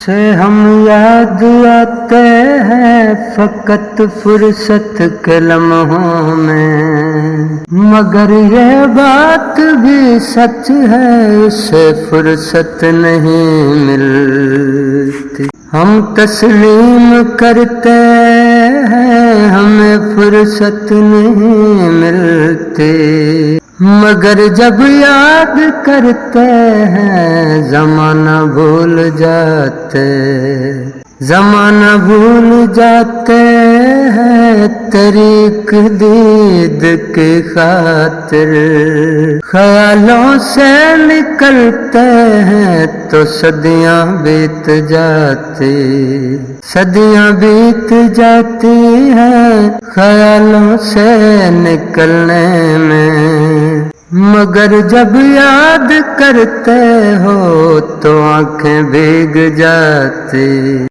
سے ہم یاد آتے ہیں فقط فرصت کے لمحوں میں، مگر یہ بات بھی سچ ہے اسے فرصت نہیں ملتی۔ ہم تسلیم کرتے ہیں ہمیں فرصت نہیں ملتی، مگر جب یاد کرتے ہیں زمانہ بھول جاتے، زمانہ بھول جاتے ہیں تیری ایک دید کی خاطر۔ خیالوں سے نکلتے ہیں تو صدیاں بیت جاتی، صدیاں بیت جاتی ہیں خیالوں سے نکلنے میں، مگر جب یاد کرتے ہو تو آنکھیں بھیگ جاتی۔